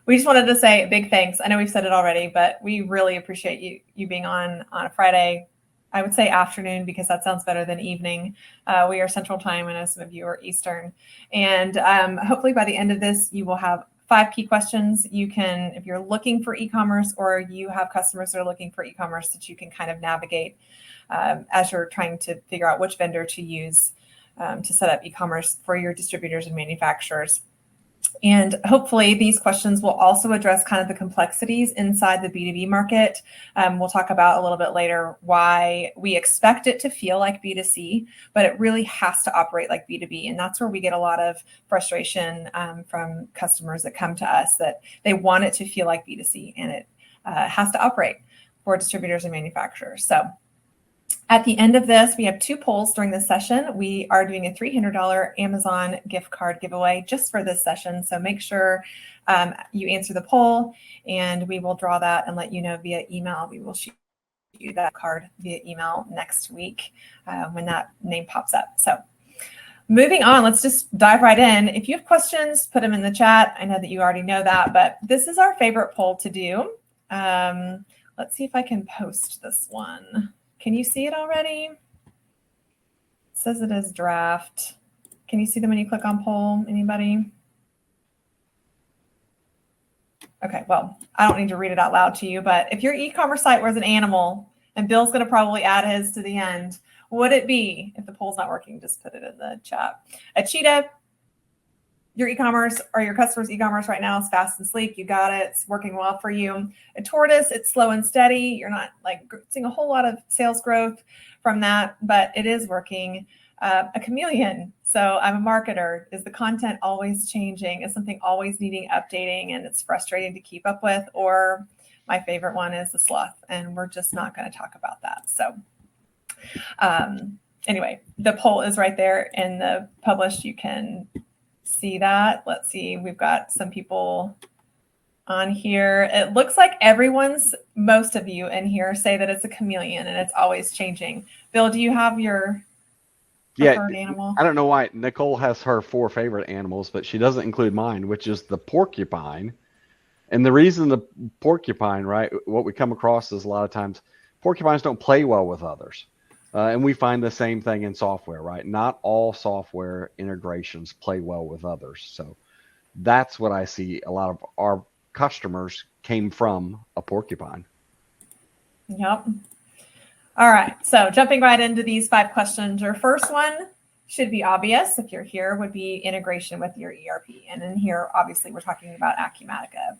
We just wanted to say a big thanks. I know we've said it already, but we really appreciate you being on a Friday. I would say afternoon because that sounds better than evening. We are Central Time. I know some of you are Eastern. And hopefully by the end of this, you will have 5 key questions. You can, if you're looking for e-commerce or you have customers that are looking for e-commerce, that you can kind of navigate as you're trying to figure out which vendor to use to set up e-commerce for your distributors and manufacturers. And hopefully these questions will also address kind of the complexities inside the B2B market. We'll talk about a little bit later why we expect it to feel like B2C, but it really has to operate like B2B. And that's where we get a lot of frustration from customers that come to us, that they want it to feel like B2C, and it has to operate for distributors and manufacturers. So at the end of this, we have 2 polls during this session. We are doing a $300 Amazon gift card giveaway just for this session. So make sure you answer the poll, and we will draw that and let you know via email. We will shoot you that card via email next week when that name pops up. So moving on, let's just dive right in. If you have questions, put them in the chat. I know that you already know that, but this is our favorite poll to do. Let's see if I can post this one. Can you see it already? It says it is draft. Can you see them when you click on poll? Anybody? Okay, well, I don't need to read it out loud to you, but if your e-commerce site was an animal, and Bill's going to probably add his to the end, what would it be? If the poll's not working, just put it in the chat. A cheetah, your e-commerce or your customer's e-commerce right now is fast and sleek. You got it. It's working well for you. A tortoise, it's slow and steady. You're not like seeing a whole lot of sales growth from that, but it is working. A chameleon. So I'm a marketer. Is the content always changing? Is something always needing updating and it's frustrating to keep up with? Or my favorite one is the sloth, and we're just not going to talk about that. So anyway, the poll is right there in the published. You can see that. Let's see. We've got some people on here. It looks like most of you in here say that it's a chameleon and it's always changing. Bill, do you have your preferred animal? I don't know why Nicole has her 4 favorite animals, but she doesn't include mine, which is the porcupine. And the reason the porcupine, right, what we come across is a lot of times porcupines don't play well with others. And we find the same thing in software, right? Not all software integrations play well with others. So that's what I see. A lot of our customers came from a porcupine. Yep. All right. So jumping right into these 5 questions. Your first one should be obvious if you're here, would be integration with your ERP. And in here, obviously, we're talking about acuMatica.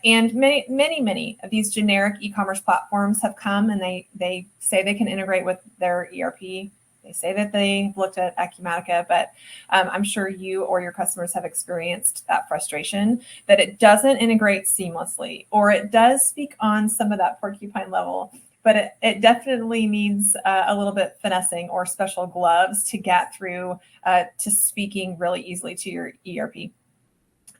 And many of these generic e-commerce platforms have come and they say they can integrate with their ERP. They say that they've looked at acuMatica, but I'm sure you or your customers have experienced that frustration that it doesn't integrate seamlessly, or it does speak on some of that porcupine level, but it definitely needs a little bit finessing or special gloves to get through to speaking really easily to your ERP.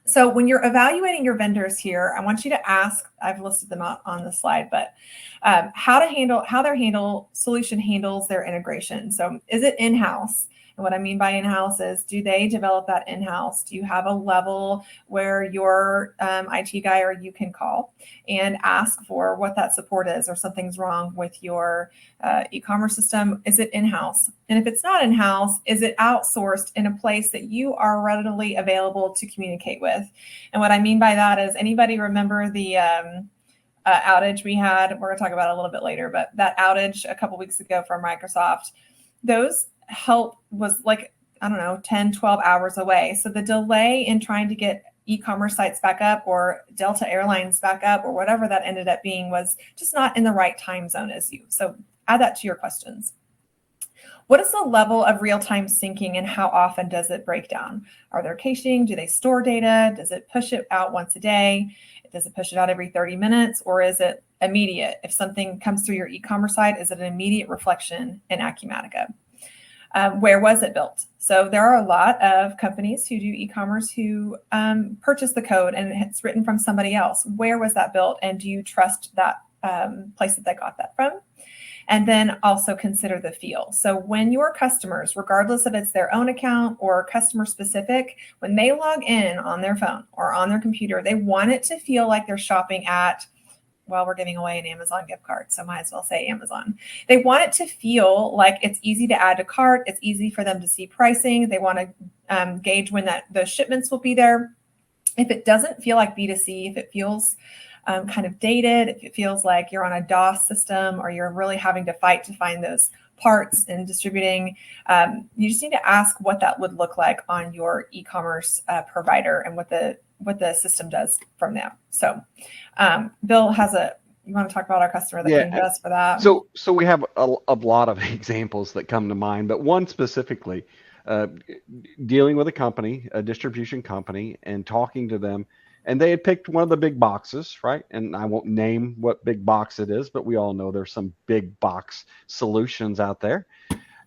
So when you're evaluating your vendors here, I want you to ask, I've listed them out on the slide, but how their solution handles their integration. So is it in-house? And what I mean by in-house is, do they develop that in-house? Do you have a level where your IT guy or you can call and ask for what that support is, or something's wrong with your e-commerce system? Is it in-house? And if it's not in-house, is it outsourced in a place that you are readily available to communicate with? And what I mean by that is, anybody remember the outage we had? We're going to talk about it a little bit later, but that outage a couple weeks ago from Microsoft, those help was like, I don't know, 10, 12 hours away. So the delay in trying to get e-commerce sites back up or Delta Airlines back up or whatever that ended up being was just not in the right time zone as you. So add that to your questions. What is the level of real-time syncing and how often does it break down? Are there caching? Do they store data? Does it push it out once a day? Does it push it out every 30 minutes? Or is it immediate? If something comes through your e-commerce site, is it an immediate reflection in acuMatica? Where was it built? So there are a lot of companies who do e-commerce who purchase the code and it's written from somebody else. Where was that built? And do you trust that place that they got that from? And then also consider the feel. So when your customers, regardless if it's their own account or customer specific, when they log in on their phone or on their computer, they want it to feel like they're shopping at, well, we're giving away an Amazon gift card, so might as well say Amazon. They want it to feel like it's easy to add to cart. It's easy for them to see pricing. They want to gauge when those shipments will be there. If it doesn't feel like B2C, if it feels kind of dated, if it feels like you're on a DOS system or you're really having to fight to find those parts and distributing, you just need to ask what that would look like on your e-commerce provider and what the system does from there. So Bill you want to talk about our customer that came to us for that? So we have a lot of examples that come to mind, but one specifically, dealing with a distribution company, and talking to them, and they had picked one of the big boxes, right? And I won't name what big box it is, but we all know there's some big box solutions out there.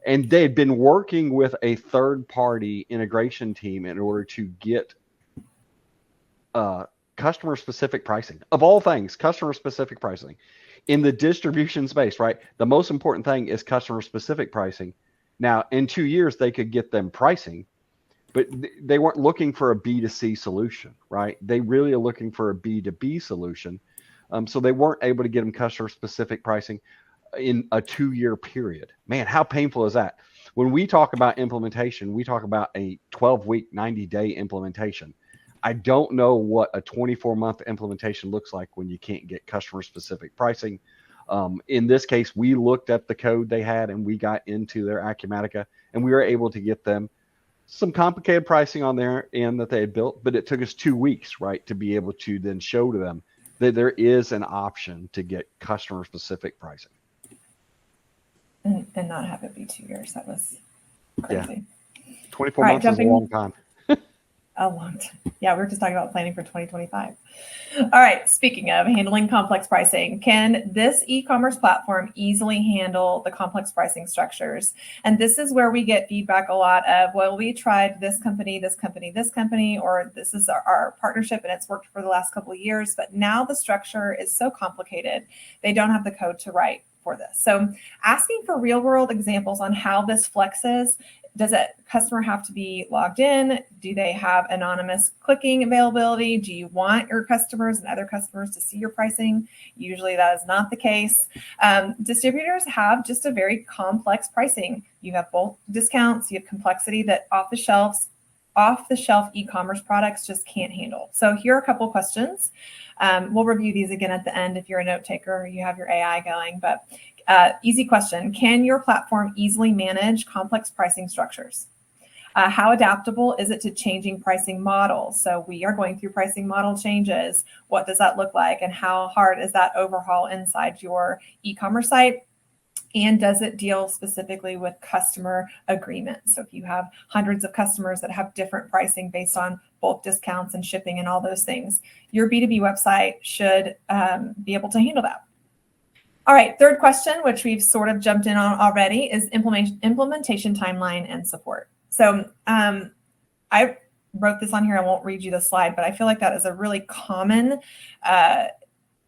And they had been working with a third-party integration team in order to get customer-specific pricing. Of all things, customer-specific pricing. In the distribution space, right? The most important thing is customer-specific pricing. Now, in 2 years, they could get them pricing, but they weren't looking for a B2C solution, right? They really are looking for a B2B solution. So they weren't able to get them customer-specific pricing in a 2-year period. Man, how painful is that? When we talk about implementation, we talk about a 12-week, 90-day implementation. I don't know what a 24-month implementation looks like when you can't get customer-specific pricing. In this case, we looked at the code they had and we got into their Acumatica, and we were able to get them some complicated pricing on their end that they had built, but it took us 2 weeks, right, to be able to then show to them that there is an option to get customer-specific pricing. And not have it be 2 years. That was crazy. Yeah. 24 months is a long time. A long time. Yeah, we were just talking about planning for 2025. All right, speaking of handling complex pricing, can this e-commerce platform easily handle the complex pricing structures? And this is where we get feedback a lot of, well, we tried this company, or this is our partnership and it's worked for the last couple of years, but now the structure is so complicated, they don't have the code to write for this. So asking for real world examples on how this flexes. Does a customer have to be logged in? Do they have anonymous clicking availability? Do you want your customers and other customers to see your pricing? Usually that is not the case. Distributors have just a very complex pricing. You have bulk discounts, you have complexity that off-the-shelf e-commerce products just can't handle. So here are a couple questions. We'll review these again at the end if you're a note taker or you have your AI going, but easy question. Can your platform easily manage complex pricing structures? How adaptable is it to changing pricing models? So we are going through pricing model changes. What does that look like? And how hard is that overhaul inside your e-commerce site? And does it deal specifically with customer agreements? So if you have hundreds of customers that have different pricing based on bulk discounts and shipping and all those things, your B2B website should be able to handle that. All right, third question, which we've sort of jumped in on already, is implementation timeline and support. So I wrote this on here. I won't read you the slide, but I feel like that is a really common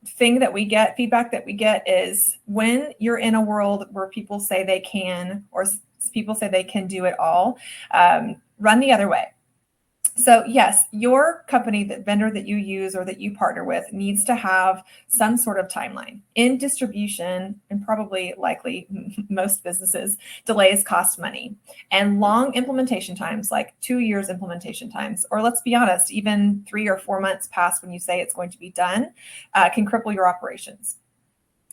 thing that we get, feedback that we get is when you're in a world where people say they can, or people say they can do it all, run the other way. So yes, your company, the vendor that you use or that you partner with needs to have some sort of timeline. In distribution, and probably likely most businesses, delays cost money. And long implementation times, like 2 years implementation times, or let's be honest, even 3 or 4 months past when you say it's going to be done, can cripple your operations.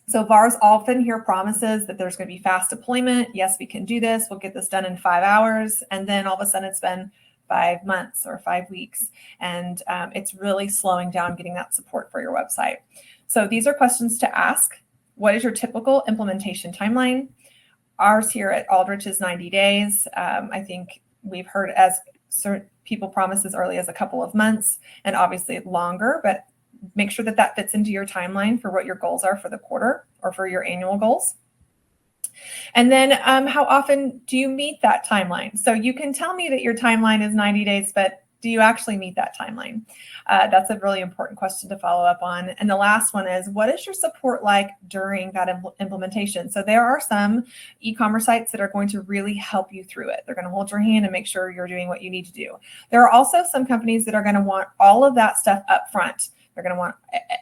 So VARs often hear promises that there's going to be fast deployment. Yes, we can do this. We'll get this done in 5 hours. And then all of a sudden it's been 5 months or 5 weeks. And it's really slowing down getting that support for your website. So these are questions to ask. What is your typical implementation timeline? Ours here at Aldrich is 90 days. I think we've heard as certain people promise as early as a couple of months and obviously longer, but make sure that that fits into your timeline for what your goals are for the quarter or for your annual goals. And then how often do you meet that timeline? So you can tell me that your timeline is 90 days, but Do you actually meet that timeline? That's a really important question to follow up on. And the last one is, what is your support like during that implementation? So there are some e-commerce sites that are going to really help you through it. They're going to hold your hand and make sure you're doing what you need to do. There are also some companies that are going to want all of that stuff up front. They're going to want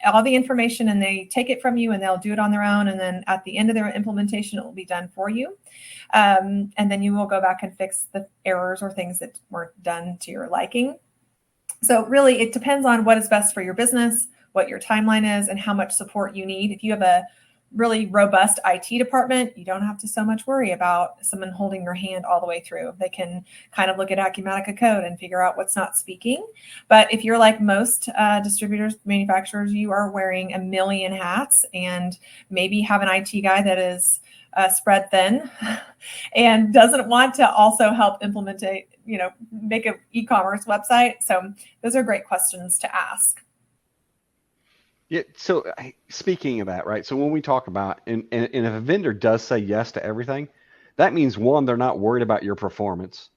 all the information, and they take it from you and they'll do it on their own. And then at the end of their implementation, it will be done for you. And then you will go back and fix the errors or things that weren't done to your liking. So really, it depends on what is best for your business, what your timeline is, and how much support you need. If you have a really robust IT department, you don't have to so much worry about someone holding your hand all the way through. They can kind of look at acuCONNECT code and figure out what's not speaking. But if you're like most distributors, manufacturers, you are wearing a million hats, and maybe have an IT guy that is spread thin and doesn't want to also help implement make an e-commerce website. So those are great questions to ask. Yeah. So speaking of that, right? So when we talk about, and if a vendor does say yes to everything, that means, one, they're not worried about your performance.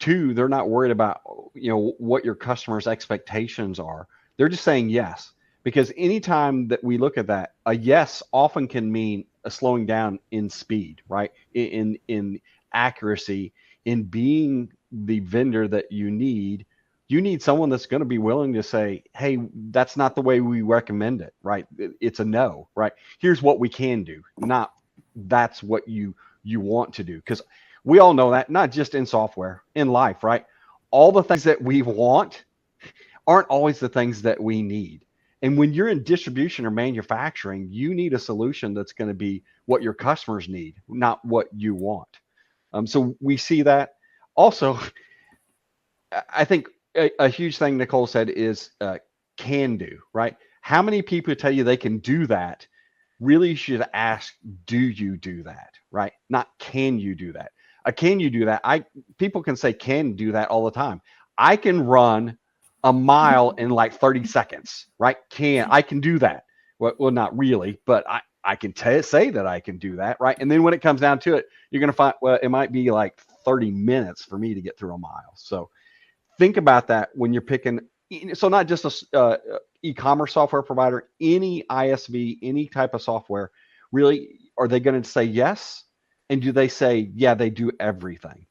Two, they're not worried about, what your customers' expectations are. They're just saying yes. Because anytime that we look at that, a yes often can mean a slowing down in speed, right? In accuracy, in being the vendor that you need. You need someone that's going to be willing to say, hey, that's not the way we recommend it, right? It's a no, right? Here's what we can do, not that's what you want to do. Because we all know that, not just in software, in life, right? All the things that we want aren't always the things that we need. And when you're in distribution or manufacturing, you need a solution that's going to be what your customers need, not what you want. So we see that. Also, I think a huge thing Nicole said is can do, right? How many people tell you they can do that? Really should ask, do you do that, right? Not can you do that? Can you do that? People can say can do that all the time. I can run a mile in like 30 seconds, right? I can do that. Well, not really, but I can say that I can do that, right? And then when it comes down to it, you're going to find, well, it might be like 30 minutes for me to get through a mile. So think about that when you're picking. So not just a e-commerce software provider, any ISV, any type of software, really, are they going to say yes? And do they say, yeah, they do everything?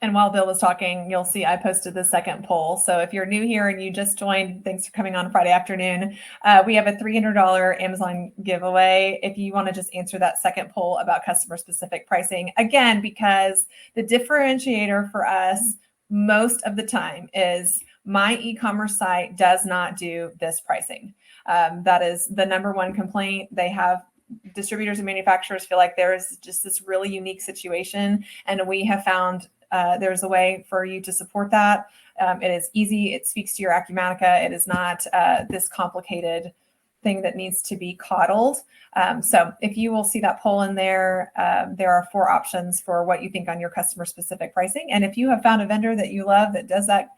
And while Bill was talking, you'll see I posted the second poll. So if you're new here and you just joined, thanks for coming on Friday afternoon. We have a $300 Amazon giveaway if you want to just answer that second poll about customer specific pricing. Again, because the differentiator for us most of the time is my e-commerce site does not do this pricing. That is the number one complaint. They have distributors and manufacturers feel like there is just this really unique situation. And we have found there's a way for you to support that. It is easy. It speaks to your acuMatica. It is not this complicated thing that needs to be coddled. So if you will see that poll in there, there are 4 options for what you think on your customer specific pricing. And if you have found a vendor that you love that does that,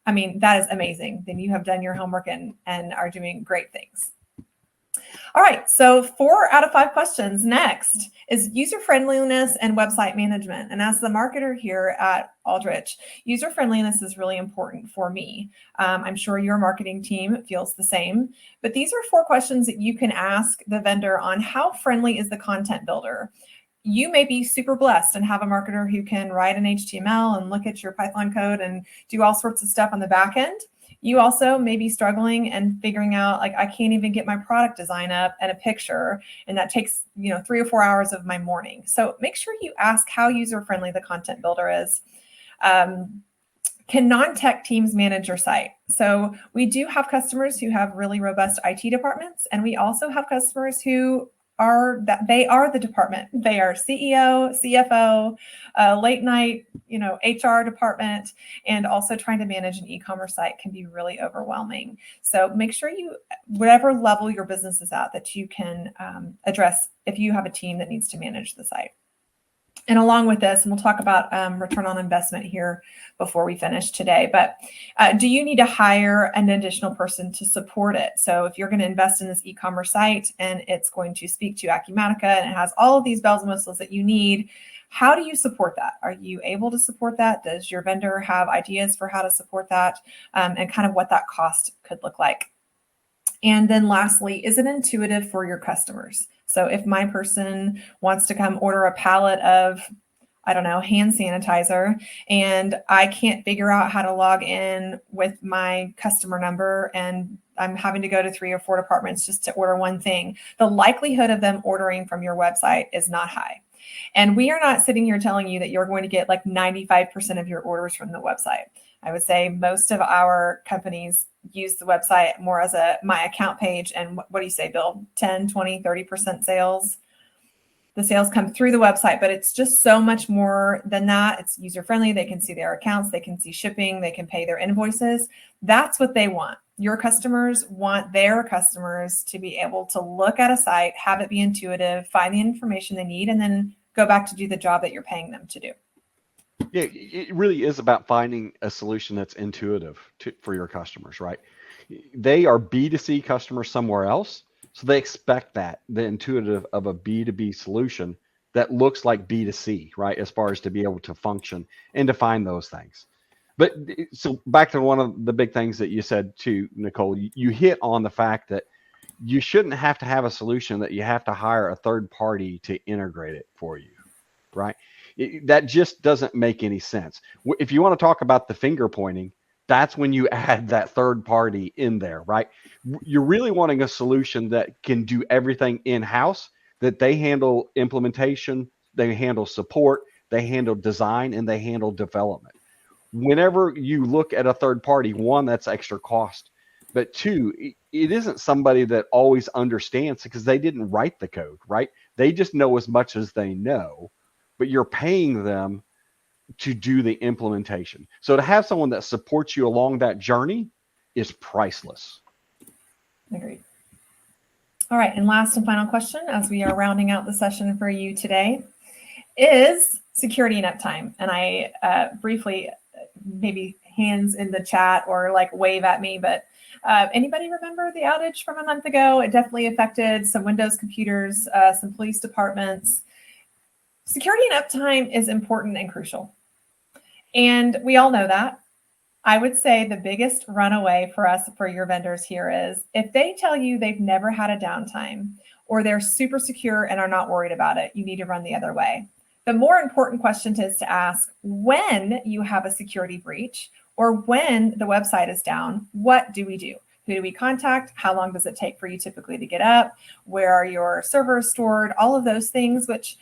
I mean, that is amazing. Then you have done your homework and are doing great things. All right, so 4 out of 5 questions. Next is user friendliness and website management. And as the marketer here at Aldrich, user friendliness is really important for me. I'm sure your marketing team feels the same, but these are 4 questions that you can ask the vendor on how friendly is the content builder. You may be super blessed and have a marketer who can write an HTML and look at your Python code and do all sorts of stuff on the back end. You also may be struggling and figuring out, like, I can't even get my product design up and a picture, and that takes 3 or 4 hours of my morning. So make sure you ask how user-friendly the content builder is. Can non-tech teams manage your site? So we do have customers who have really robust IT departments, and we also have customers who they are the department. They are CEO, CFO, late night, HR department, and also trying to manage an e-commerce site can be really overwhelming. So make sure whatever level your business is at, that you can address if you have a team that needs to manage the site. And along with this, and we'll talk about return on investment here before we finish today, but do you need to hire an additional person to support it? So if you're going to invest in this e-commerce site and it's going to speak to acuMatica and it has all of these bells and whistles that you need, How do you support that? Are you able to support that? Does your vendor have ideas for how to support that, and kind of what that cost could look like? And then lastly, is it intuitive for your customers? So if my person wants to come order a pallet of, I don't know, hand sanitizer, and I can't figure out how to log in with my customer number, and I'm having to go to 3 or 4 departments just to order one thing, the likelihood of them ordering from your website is not high. And we are not sitting here telling you that you're going to get like 95% of your orders from the website. I would say most of our companies use the website more as a my account page. And what do you say, Bill? 10, 20, 30% sales. The sales come through the website, but it's just so much more than that. It's user friendly. They can see their accounts. They can see shipping. They can pay their invoices. That's what they want. Your customers want their customers to be able to look at a site, have it be intuitive, find the information they need, and then go back to do the job that you're paying them to do. Yeah, it really is about finding a solution that's intuitive for your customers, right? They are B2C customers somewhere else, so they expect that, the intuitive of a B2B solution that looks like B2C, right? As far as to be able to function and to find those things. But so back to one of the big things that you said too, Nicole, you hit on the fact that you shouldn't have to have a solution that you have to hire a third party to integrate it for you, right? That just doesn't make any sense. If you want to talk about the finger pointing, that's when you add that third party in there, right? You're really wanting a solution that can do everything in-house, that they handle implementation, they handle support, they handle design, and they handle development. Whenever you look at a third party, one, that's extra cost, but two, it isn't somebody that always understands because they didn't write the code, right? They just know as much as they know, but you're paying them to do the implementation. So to have someone that supports you along that journey is priceless. Agreed. All right, and last and final question as we are rounding out the session for you today is security and uptime. And I briefly, maybe hands in the chat or like wave at me, but anybody remember the outage from a month ago? It definitely affected some Windows computers, some police departments. Security and uptime is important and crucial. And we all know that. I would say the biggest runaway for us, for your vendors here is if they tell you they've never had a downtime or they're super secure and are not worried about it, you need to run the other way. The more important question is to ask when you have a security breach or when the website is down, what do we do? Who do we contact? How long does it take for you typically to get up? Where are your servers stored? All of those things, which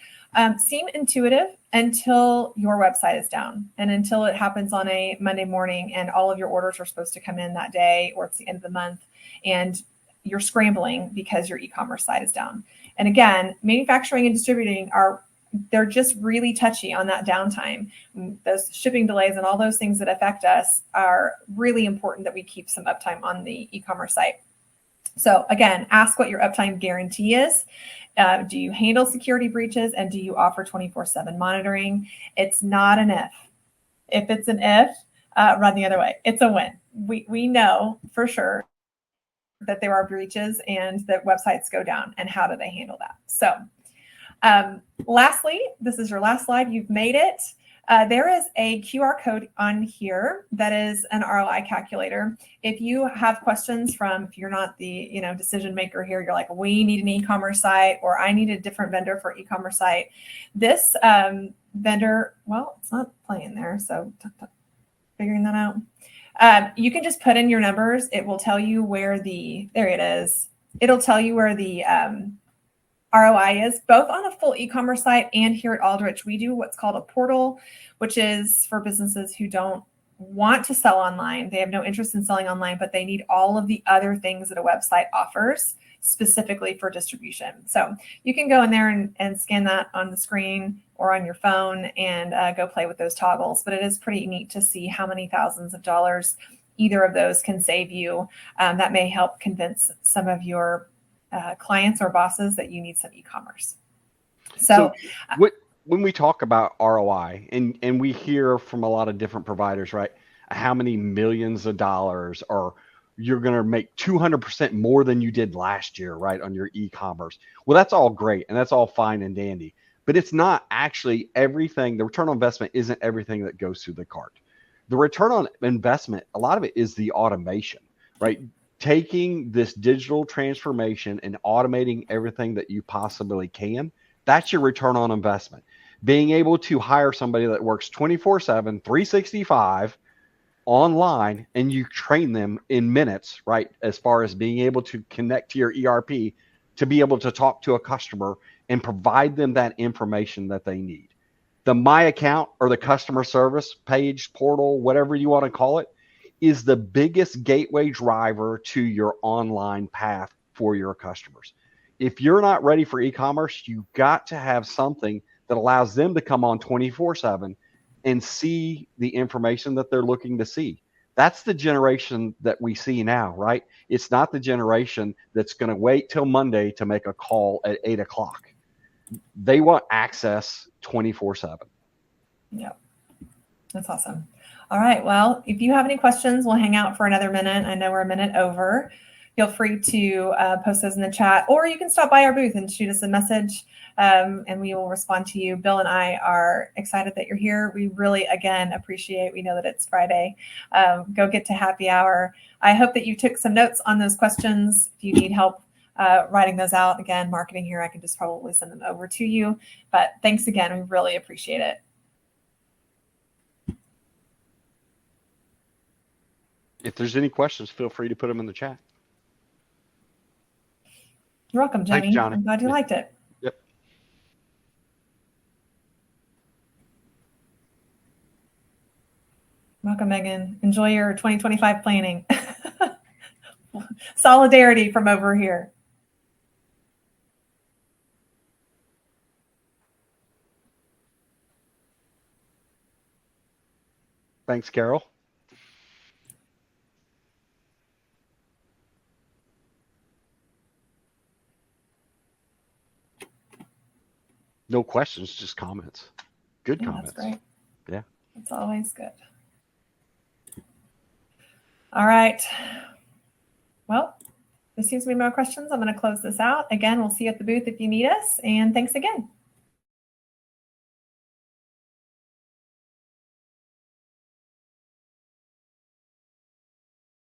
seem intuitive until your website is down and until it happens on a Monday morning and all of your orders are supposed to come in that day or it's the end of the month and you're scrambling because your e-commerce site is down. And again, manufacturing and distributing they're just really touchy on that downtime. Those shipping delays and all those things that affect us are really important that we keep some uptime on the e-commerce site. So again, ask what your uptime guarantee is. Do you handle security breaches and do you offer 24/7 monitoring? It's not an if. If it's an if, run the other way. It's a when. We know for sure that there are breaches and that websites go down, and how do they handle that? So lastly, this is your last slide. You've made it. There is a QR code on here that is an ROI calculator. If you have questions if you're not the decision maker here, you're like, we need an e-commerce site or I need a different vendor for e-commerce site. This vendor, well, it's not playing there, so figuring that out. You can just put in your numbers. It will tell you where there it is. It'll tell you where the ROI is, both on a full e-commerce site and here at Aldrich. We do what's called a portal, which is for businesses who don't want to sell online. They have no interest in selling online, but they need all of the other things that a website offers specifically for distribution. So you can go in there and scan that on the screen or on your phone and go play with those toggles. But it is pretty neat to see how many thousands of dollars either of those can save you. That may help convince some of your clients or bosses that you need some e-commerce. So when we talk about ROI and we hear from a lot of different providers, right, how many millions of dollars or you're going to make 200% more than you did last year, right, on your e-commerce. Well, that's all great and that's all fine and dandy. but it's not actually everything. The return on investment isn't everything that goes through the cart. The return on investment, a lot of it is the automation, right? Taking this digital transformation and automating everything that you possibly can. That's your return on investment. Being able to hire somebody that works 24/7, 365 online, and you train them in minutes, right? As far as being able to connect to your ERP, to be able to talk to a customer and provide them that information that they need. The My Account or the customer service page, portal, whatever you want to call it, is the biggest gateway driver to your online path for your customers. If you're not ready for e-commerce, you got to have something that allows them to come on 24/7 and see the information that they're looking to see. That's the generation that we see now, right? It's not the generation that's going to wait till Monday to make a call at 8 o'clock. They want access 24/7. Yep. That's awesome. All right. Well, if you have any questions, we'll hang out for another minute. I know we're a minute over. Feel free to post those in the chat, or you can stop by our booth and shoot us a message, and we will respond to you. Bill and I are excited that you're here. We really, again, appreciate, we know that it's Friday. Go get to happy hour. I hope that you took some notes on those questions. If you need help writing those out, again, marketing here, I can just probably send them over to you. But thanks again. We really appreciate it. If there's any questions, feel free to put them in the chat. You're welcome, Jenny. Thanks, Johnny. I'm glad you liked it. Yep. Welcome, Megan. Enjoy your 2025 planning. Solidarity from over here. Thanks, Carol. No questions, just comments. Good comments. That's great. Yeah. It's always good. All right. Well, there seems to be more questions. I'm going to close this out. Again, we'll see you at the booth if you need us. And thanks again.